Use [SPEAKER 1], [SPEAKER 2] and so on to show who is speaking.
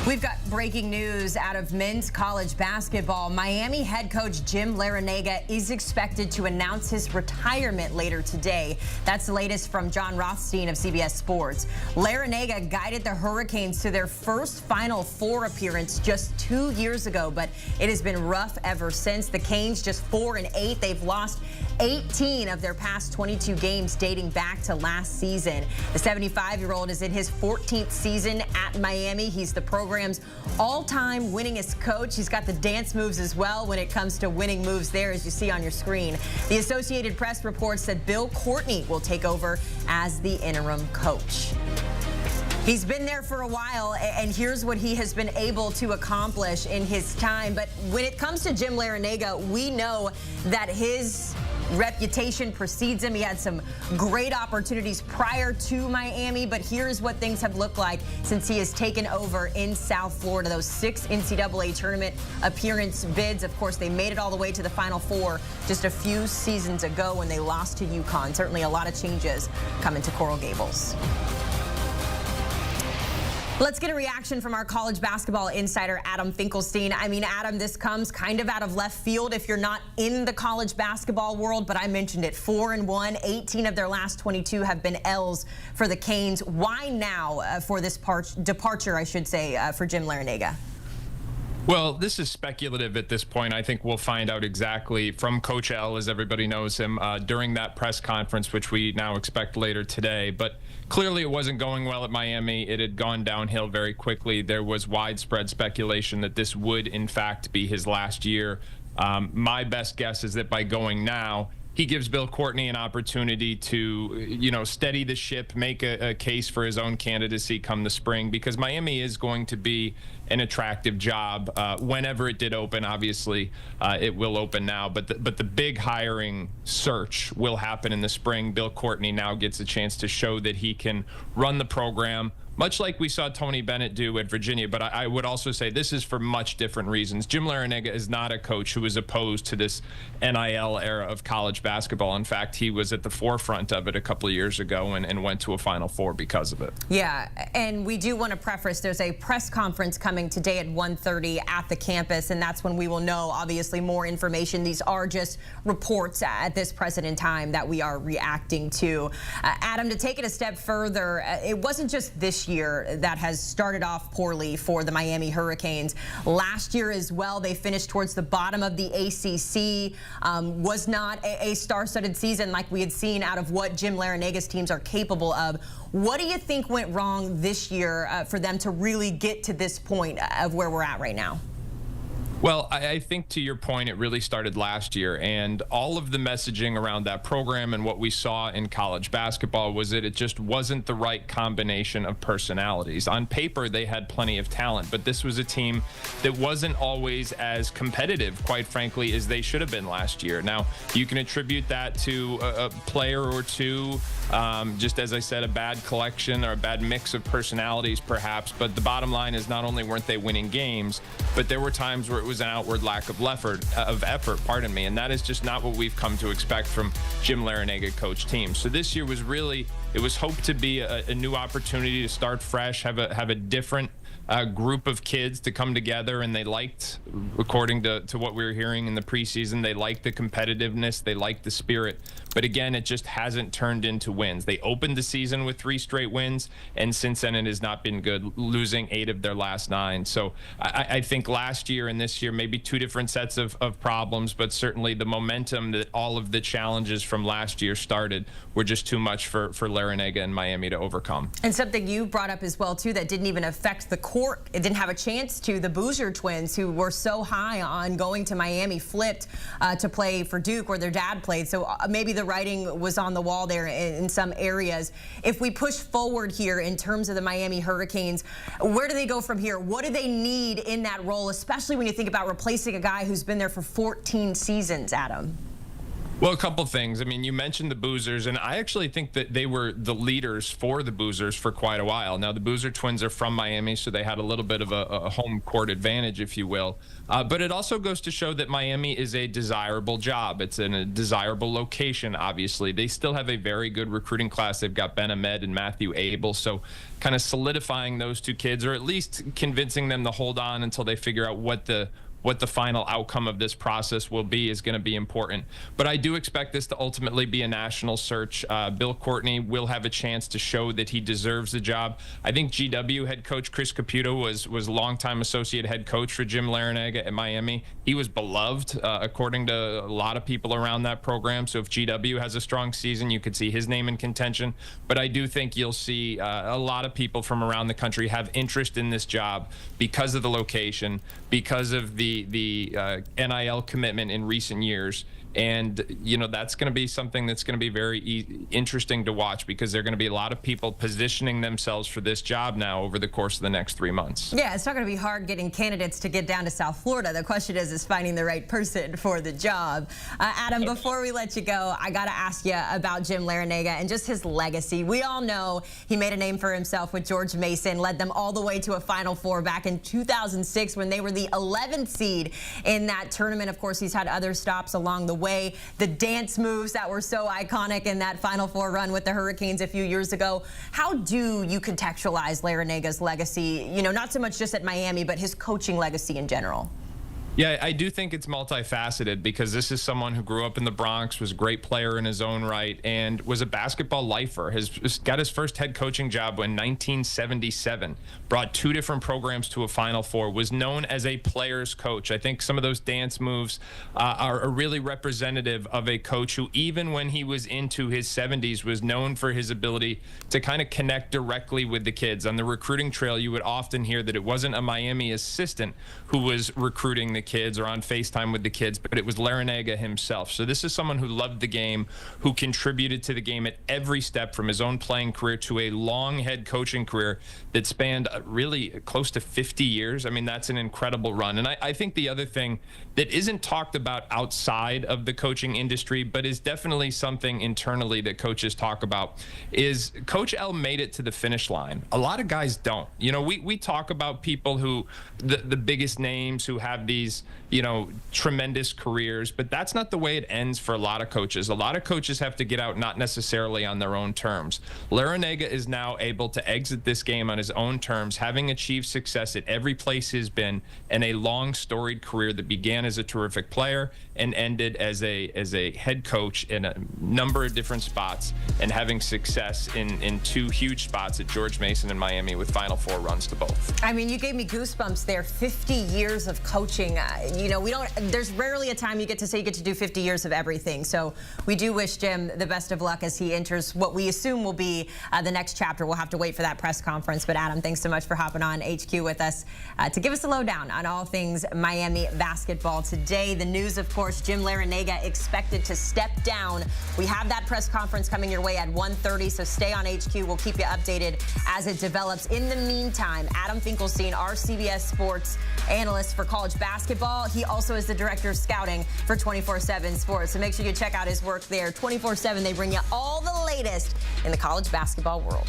[SPEAKER 1] We've got breaking news out of men's college basketball. Miami head coach Jim Larranaga is expected to announce his retirement later today. That's the latest from John Rothstein of CBS Sports. Larranaga guided the Hurricanes to their first Final Four appearance just 2 years ago, but it has been rough ever since. The Canes just 4-8. They've lost 18 of their past 22 games dating back to last season. The 75-year-old is in his 14th season at Miami. He's the program's all-time winningest coach. He's got the dance moves as well when it comes to winning moves there, as you see on your screen. The Associated Press reports that Bill Courtney will take over as the interim coach. He's been there for a while, and here's what he has been able to accomplish in his time. But when it comes to Jim Larranaga, we know that his reputation precedes him. He had some great opportunities prior to Miami, but here's what things have looked like since he has taken over in South Florida. Those 6 NCAA tournament appearance bids. Of course, they made it all the way to the Final Four just a few seasons ago when they lost to UConn. Certainly a lot of changes coming to Coral Gables. Let's get a reaction from our college basketball insider, Adam Finkelstein. I mean, Adam, this comes kind of out of left field if you're not in the college basketball world, but I mentioned it, 4-1, 18 of their last 22 have been L's for the Canes. Why now for this departure, I should say, for Jim Larranaga?
[SPEAKER 2] Well, this is speculative at this point. I think we'll find out exactly from Coach L, as everybody knows him, during that press conference, which we now expect later today. But clearly it wasn't going well at Miami. It had gone downhill very quickly. There was widespread speculation that this would, in fact, be his last year. My best guess is that by going now, he gives Bill Courtney an opportunity to, steady the ship, make a case for his own candidacy come the spring, because Miami is going to be an attractive job whenever it did open. Obviously, it will open now, but the big hiring search will happen in the spring. Bill Courtney now gets a chance to show that he can run the program, much like we saw Tony Bennett do at Virginia. But I would also say this is for much different reasons. Jim Larranaga is not a coach who is opposed to this NIL era of college basketball. In fact, he was at the forefront of it a couple of years ago and went to a Final Four because of it.
[SPEAKER 1] Yeah, and we do want to preface, there's a press conference coming today at 1:30 at the campus, and that's when we will know, obviously, more information. These are just reports at this present in time that we are reacting to. Adam, to take it a step further, it wasn't just this year that has started off poorly for the Miami Hurricanes. Last year as well, they finished towards the bottom of the ACC. Was not a star-studded season like we had seen out of what Jim Larranaga's teams are capable of. What do you think went wrong this year for them to really get to this point of where we're at right now?
[SPEAKER 2] Well, I think to your point, it really started last year, and all of the messaging around that program and what we saw in college basketball was that it just wasn't the right combination of personalities. On paper, they had plenty of talent, but this was a team that wasn't always as competitive, quite frankly, as they should have been last year. Now, you can attribute that to a player or two, just as I said, a bad collection or a bad mix of personalities, perhaps, but the bottom line is not only weren't they winning games, but there were times where it was an outward lack of effort, and that is just not what we've come to expect from Jim Larranaga coach teams. So this year was really, it was hoped to be a new opportunity to start fresh, have a different group of kids to come together, and they liked, according to what we were hearing in the preseason, they liked the competitiveness, they liked the spirit. But again, it just hasn't turned into wins. They opened the season with 3 straight wins, and since then it has not been good, losing 8 of their last 9. So I think last year and this year, maybe 2 different sets of problems, but certainly the momentum that all of the challenges from last year started were just too much for Larranaga and Miami to overcome.
[SPEAKER 1] And something you brought up as well, too, that didn't even affect the court. It didn't have a chance to. The Boozer twins, who were so high on going to Miami, flipped to play for Duke, where their dad played. So maybe the writing was on the wall there in some areas. If we push forward here in terms of the Miami Hurricanes, where do they go from here? What do they need in that role, especially when you think about replacing a guy who's been there for 14 seasons, Adam?
[SPEAKER 2] Well, a couple things. I mean, you mentioned the Boozers, and I actually think that they were the leaders for the Boozers for quite a while. Now, the Boozer twins are from Miami, so they had a little bit of a home court advantage, if you will. But it also goes to show that Miami is a desirable job. It's in a desirable location, obviously. They still have a very good recruiting class. They've got Ben Ahmed and Matthew Abel, so kind of solidifying those two kids, or at least convincing them to hold on until they figure out what the final outcome of this process will be is going to be important. But I do expect this to ultimately be a national search. Bill Courtney will have a chance to show that he deserves the job. I think GW head coach Chris Caputo was longtime associate head coach for Jim Larranaga at Miami. He was beloved, according to a lot of people around that program. So if GW has a strong season, you could see his name in contention. But I do think you'll see a lot of people from around the country have interest in this job because of the location, because of the NIL commitment in recent years. And, you know, that's going to be something that's going to be very interesting to watch, because there are going to be a lot of people positioning themselves for this job now over the course of the next 3 months.
[SPEAKER 1] Yeah, it's not going to be hard getting candidates to get down to South Florida. The question is finding the right person for the job. Adam, before we let you go, I got to ask you about Jim Larranaga and just his legacy. We all know he made a name for himself with George Mason, led them all the way to a Final Four back in 2006 when they were the 11th seed in that tournament. Of course, he's had other stops along the way. The dance moves that were so iconic in that Final Four run with the Hurricanes a few years ago. How do you contextualize Larranaga's legacy, you know, not so much just at Miami, but his coaching legacy in general?
[SPEAKER 2] Yeah, I do think it's multifaceted, because this is someone who grew up in the Bronx, was a great player in his own right, and was a basketball lifer. Got his first head coaching job in 1977, brought 2 different programs to a Final Four, was known as a player's coach. I think some of those dance moves are really representative of a coach who, even when he was into his 70s, was known for his ability to kind of connect directly with the kids. On the recruiting trail, you would often hear that it wasn't a Miami assistant who was recruiting the kids or on FaceTime with the kids, but it was Larranaga himself. So this is someone who loved the game, who contributed to the game at every step, from his own playing career to a long head coaching career that spanned really close to 50 years. I mean, that's an incredible run. And I think the other thing that isn't talked about outside of the coaching industry, but is definitely something internally that coaches talk about, is Coach L made it to the finish line. A lot of guys don't. You know, we talk about people who, the biggest names who have these, you know, tremendous careers, but that's not the way it ends for a lot of coaches. A lot of coaches have to get out not necessarily on their own terms. Larranaga is now able to exit this game on his own terms, having achieved success at every place he's been, and a long storied career that began as a terrific player and ended as a head coach in a number of different spots, and having success in 2 huge spots at George Mason and Miami, with Final Four runs to both.
[SPEAKER 1] I mean, you gave me goosebumps there. 50 years of coaching. You know, there's rarely a time you get to say you get to do 50 years of everything. So we do wish Jim the best of luck as he enters what we assume will be the next chapter. We'll have to wait for that press conference. But Adam, thanks so much for hopping on HQ with us to give us a lowdown on all things Miami basketball today. The news, of course, Jim Larranaga expected to step down. We have that press conference coming your way at 1:30, so stay on HQ. We'll keep you updated as it develops. In the meantime, Adam Finkelstein, our CBS Sports analyst for college basketball. He also is the director of scouting for 24/7 Sports. So make sure you check out his work there. 24/7, they bring you all the latest in the college basketball world.